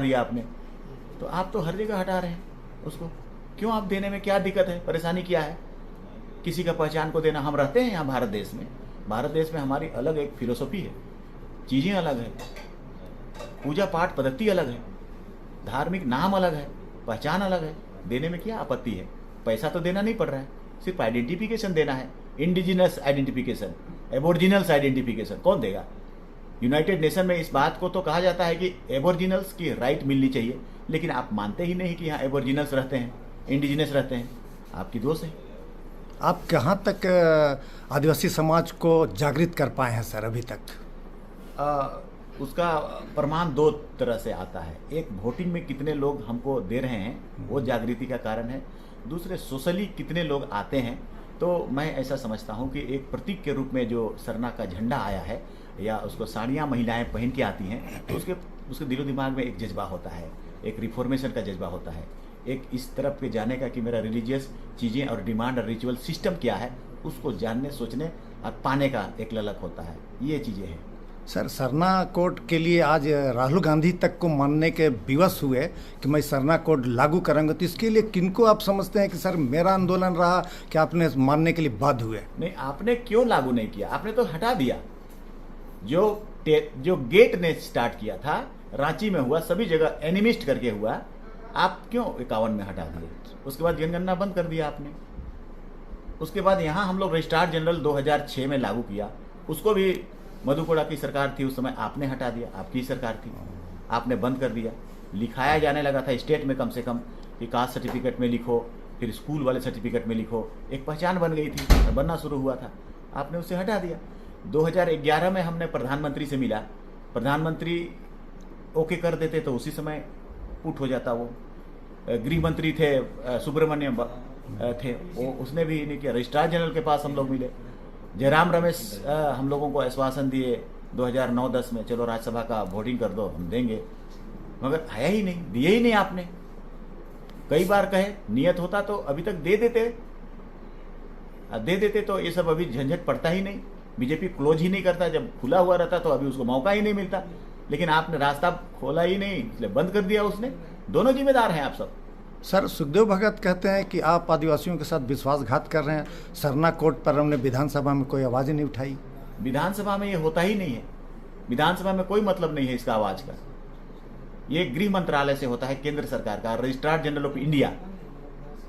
दिया आपने, तो आप तो हर जगह हटा रहे हैं उसको। क्यों आप देने में क्या दिक्कत है, परेशानी क्या है? किसी का पहचान को देना, हम रहते हैं यहाँ भारत देश में। भारत देश में हमारी अलग एक फिलोसफी है, चीज़ें अलग है, पूजा पाठ पद्धति अलग है, धार्मिक नाम अलग है, पहचान अलग है। देने में क्या आपत्ति है? पैसा तो देना नहीं पड़ रहा है, सिर्फ आइडेंटिफिकेशन देना है। इंडिजिनस आइडेंटिफिकेशन, एबोरिजिनल्स आइडेंटिफिकेशन कौन देगा? यूनाइटेड नेशन में इस बात को तो कहा जाता है कि एबोरिजिनल्स की राइट मिलनी चाहिए, लेकिन आप मानते ही नहीं कि यहाँ एबोरिजिनल्स रहते हैं, इंडिजिनस रहते हैं। आपकी दोष है। आप कहाँ तक आदिवासी समाज को जागृत कर पाए हैं सर अभी तक? उसका प्रमाण दो तरह से आता है। एक, वोटिंग में कितने लोग हमको दे रहे हैं, वो जागृति का कारण है। दूसरे, सोशली कितने लोग आते हैं। तो मैं ऐसा समझता हूँ कि एक प्रतीक के रूप में जो सरना का झंडा आया है, या उसको साड़ियाँ महिलाएं पहन के आती हैं, तो उसके दिलो दिमाग में एक जज्बा होता है, एक रिफॉर्मेशन का जज्बा होता है, एक इस तरफ के जाने का कि मेरा रिलीजियस चीज़ें और डिमांड और रिचुअल सिस्टम क्या है, उसको जानने, सोचने और पाने का एक ललक होता है। ये चीज़ें हैं। सर, सरना कोड के लिए आज राहुल गांधी तक को मानने के विवश हुए कि मैं सरना कोड लागू करूंगा, तो इसके लिए किनको आप समझते हैं कि सर मेरा आंदोलन रहा कि आपने मानने के लिए बाध्य हुए? नहीं, आपने क्यों लागू नहीं किया? आपने तो हटा दिया। जो गेट ने स्टार्ट किया था, रांची में हुआ, सभी जगह एनिमिस्ट करके हुआ, आप क्यों 51 में हटा दिए? उसके बाद जनगणना बंद कर दिया आपने। उसके बाद यहाँ हम लोग रजिस्ट्रार जनरल 2006 में लागू किया, उसको भी मधुकोड़ा की सरकार थी उस समय, आपने हटा दिया, आपकी सरकार थी, आपने बंद कर दिया। लिखाया जाने लगा था स्टेट में कम से कम कि कास्ट सर्टिफिकेट में लिखो, फिर स्कूल वाले सर्टिफिकेट में लिखो, एक पहचान बन गई थी, बनना शुरू हुआ था, आपने उसे हटा दिया। 2011 में हमने प्रधानमंत्री से मिला, प्रधानमंत्री ओके कर देते तो उसी समय पुट हो जाता। वो गृह मंत्री थे, सुब्रमण्यम थे, वो उसने भी नहीं किया। रजिस्ट्रार जनरल के पास हम लोग मिले, जयराम रमेश हम लोगों को आश्वासन दिए 2009-10 में, चलो राज्यसभा का वोटिंग कर दो, हम देंगे, मगर आया ही नहीं, दिए ही नहीं आपने। कई बार कहे, नियत होता तो अभी तक दे देते तो ये सब अभी झंझट पड़ता ही नहीं। बीजेपी क्लोज ही नहीं करता, जब खुला हुआ रहता तो अभी उसको मौका ही नहीं मिलता, लेकिन आपने रास्ता खोला ही नहीं, इसलिए बंद कर दिया उसने। दोनों जिम्मेदार हैं आप सब। सर, सुखदेव भगत कहते हैं कि आप आदिवासियों के साथ विश्वासघात कर रहे हैं। सरना कोड पर हमने विधानसभा में कोई आवाज़ ही नहीं उठाई। विधानसभा में ये होता ही नहीं है, विधानसभा में कोई मतलब नहीं है इसका आवाज़ का। ये गृह मंत्रालय से होता है, केंद्र सरकार का, रजिस्ट्रार जनरल ऑफ इंडिया।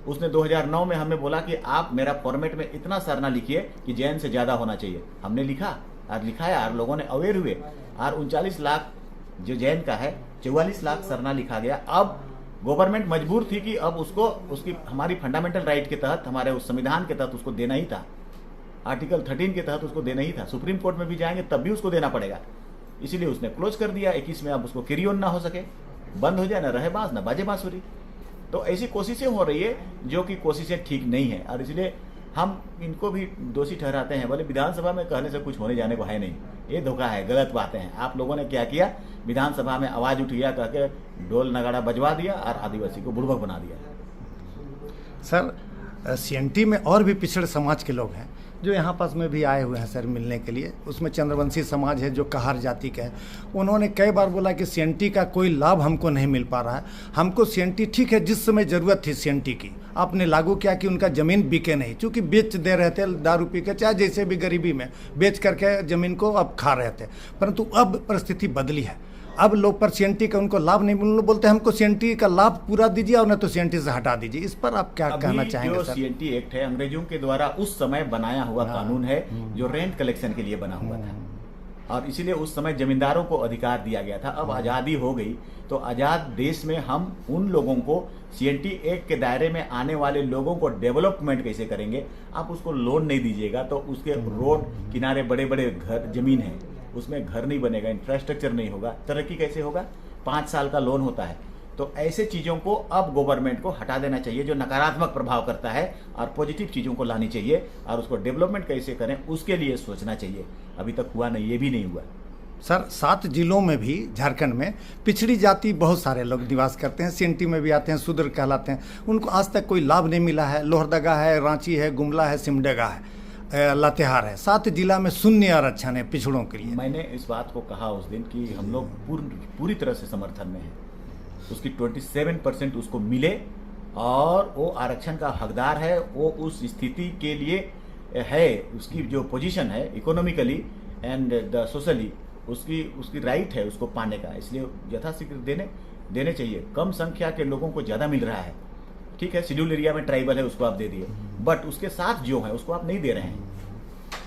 उसने 2009 में हमें बोला कि आप मेरा फॉर्मेट में इतना सरना लिखिए कि जैन से ज़्यादा होना चाहिए। हमने लिखा और लिखाया और लोगों ने अवेयर हुए, और 39 लाख जो जैन का है, 44 लाख सरना लिखा गया। अब गवर्नमेंट मजबूर थी कि अब उसकी हमारी फंडामेंटल राइट के तहत, हमारे उस संविधान के तहत उसको देना ही था, आर्टिकल 13 के तहत उसको देना ही था। सुप्रीम कोर्ट में भी जाएंगे तब भी उसको देना पड़ेगा, इसीलिए उसने क्लोज कर दिया 21 में। अब उसको कैरी ऑन ना हो सके, बंद हो जाए, ना रहे बांस ना बाजे बांसुरी। तो ऐसी कोशिशें हो रही है जो कि कोशिशें ठीक नहीं है, और इसलिए हम इनको भी दोषी ठहराते हैं। बोले विधानसभा में कहने से कुछ होने जाने को है नहीं, ये धोखा है, गलत बातें हैं। आप लोगों ने क्या किया, विधानसभा में आवाज उठ गया, कह के ढोल नगाड़ा बजवा दिया और आदिवासी को बुड़बक बना दिया। सर, सीएनटी में और भी पिछड़े समाज के लोग हैं जो यहाँ पास में भी आए हुए हैं सर मिलने के लिए। उसमें चंद्रवंशी समाज है जो कहार जाति का है। उन्होंने कई बार बोला कि सीएनटी का कोई लाभ हमको नहीं मिल पा रहा है। हमको सीएनटी, ठीक है, जिस समय ज़रूरत थी सीएनटी की आपने लागू किया कि उनका ज़मीन बिके नहीं, चूँकि बेच दे रहे थे, दारू पी के, चाहे जैसे भी गरीबी में बेच करके ज़मीन को अब खा रहे थे। परंतु अब परिस्थिति बदली है, अब लोग पर सीएनटी का उनको लाभ नहीं मिल, बोलते हैं हमको सीएनटी का लाभ पूरा दीजिए और न तो सीएनटी से हटा दीजिए। इस पर आप क्या कहना चाहेंगे जो सर? सीएनटी एक्ट है, अंग्रेजों के द्वारा उस समय बनाया हुआ कानून है, जो रेंट कलेक्शन के लिए बना हुआ था, और इसीलिए उस समय जमींदारों को अधिकार दिया गया था। अब आज़ादी हो गई तो आज़ाद देश में हम उन लोगों को, सीएनटी एक्ट के दायरे में आने वाले लोगों को डेवलपमेंट कैसे करेंगे? आप उसको लोन नहीं दीजिएगा तो उसके रोड किनारे बड़े बड़े घर, जमीन है, उसमें घर नहीं बनेगा, इंफ्रास्ट्रक्चर नहीं होगा, तरक्की कैसे होगा? 5 साल का लोन होता है। तो ऐसे चीज़ों को अब गवर्नमेंट को हटा देना चाहिए, जो नकारात्मक प्रभाव करता है, और पॉजिटिव चीज़ों को लानी चाहिए, और उसको डेवलपमेंट कैसे करें उसके लिए सोचना चाहिए। अभी तक हुआ नहीं, ये भी नहीं हुआ। सर, 7 जिलों में भी झारखंड में पिछड़ी जाति बहुत सारे लोग निवास करते हैं, सीएनटी में भी आते हैं, शूद्र कहलाते हैं। उनको आज तक कोई लाभ नहीं मिला है। लोहरदगा है, रांची है, गुमला है, सिमडेगा है, लातेहार है, 7 जिला में शून्य आरक्षण है पिछड़ों के लिए। मैंने इस बात को कहा उस दिन कि हम लोग पूरी तरह से समर्थन में हैं। उसकी 27% उसको मिले और वो आरक्षण का हकदार है, वो उस स्थिति के लिए है, उसकी जो पोजीशन है इकोनॉमिकली एंड द सोशली उसकी राइट है उसको पाने का, इसलिए यथाशीघ्र देने चाहिए। कम संख्या के लोगों को ज़्यादा मिल रहा है, ठीक है, शेड्यूल एरिया में ट्राइबल है उसको आप दे दिए, बट उसके साथ जो है उसको आप नहीं दे रहे हैं।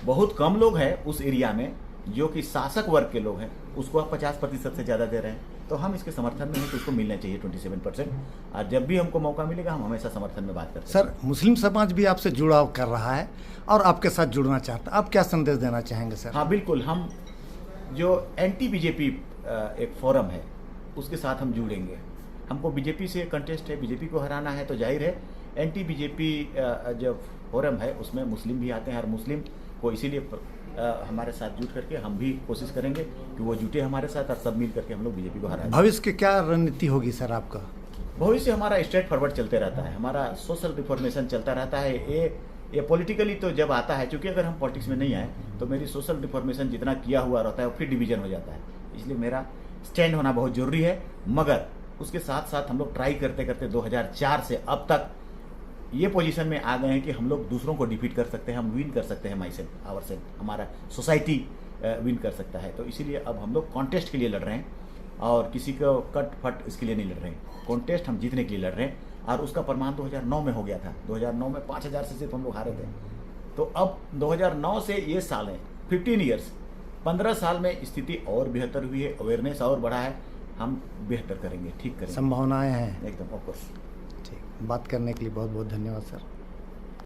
बहुत कम लोग हैं उस एरिया में जो कि शासक वर्ग के लोग हैं, उसको आप 50% से ज़्यादा दे रहे हैं। तो हम इसके समर्थन में हैं कि उसको मिलना चाहिए 27%, और जब भी हमको मौका मिलेगा हम हमेशा समर्थन में बात करते हैं। सर, मुस्लिम समाज भी आपसे जुड़ाव कर रहा है और आपके साथ जुड़ना चाहता है, आप क्या संदेश देना चाहेंगे सर? हाँ बिल्कुल, हम जो एंटी बीजेपी एक फोरम है उसके साथ हम जुड़ेंगे। हमको बीजेपी से कंटेस्ट है, बीजेपी को हराना है, तो जाहिर है एंटी बीजेपी जो फोरम है उसमें मुस्लिम भी आते हैं, और मुस्लिम को इसीलिए हमारे साथ जुट करके हम भी कोशिश करेंगे कि वो जुटे हमारे साथ, और सब मिल करके हम लोग बीजेपी को हराएं। भविष्य की क्या रणनीति होगी सर आपका? भविष्य हमारा स्ट्रेट फॉरवर्ड चलते रहता है, हमारा सोशल रिफॉर्मेशन चलता रहता है। ये पॉलिटिकली तो जब आता है, क्योंकि अगर हम पॉलिटिक्स में नहीं आए तो मेरी सोशल रिफॉर्मेशन जितना किया हुआ रहता है वो फिर डिवीजन हो जाता है, इसलिए मेरा स्टैंड होना बहुत ज़रूरी है। मगर उसके साथ साथ हम लोग ट्राई करते करते 2004 से अब तक ये पोजीशन में आ गए हैं कि हम लोग दूसरों को डिफीट कर सकते हैं, हम विन कर सकते हैं, माई सेल्फ आवर सेल्फ, हमारा सोसाइटी विन कर सकता है। तो इसीलिए अब हम लोग कॉन्टेस्ट के लिए लड़ रहे हैं, और किसी को कट फट इसके लिए नहीं लड़ रहे हैं, कॉन्टेस्ट हम जीतने के लिए लड़ रहे हैं। और उसका प्रमाण 2009 में हो गया था, 2009 में 5000 से सिर्फ हम लोग हारे थे। तो अब 2009 से ये साल है 15 ईयर्स, 15 साल में स्थिति और बेहतर हुई है, अवेयरनेस और बढ़ा है, हम बेहतर करेंगे, ठीक करेंगे, संभावनाएं हैं एकदम ऑफकोर्स। ठीक, बात करने के लिए बहुत बहुत धन्यवाद सर।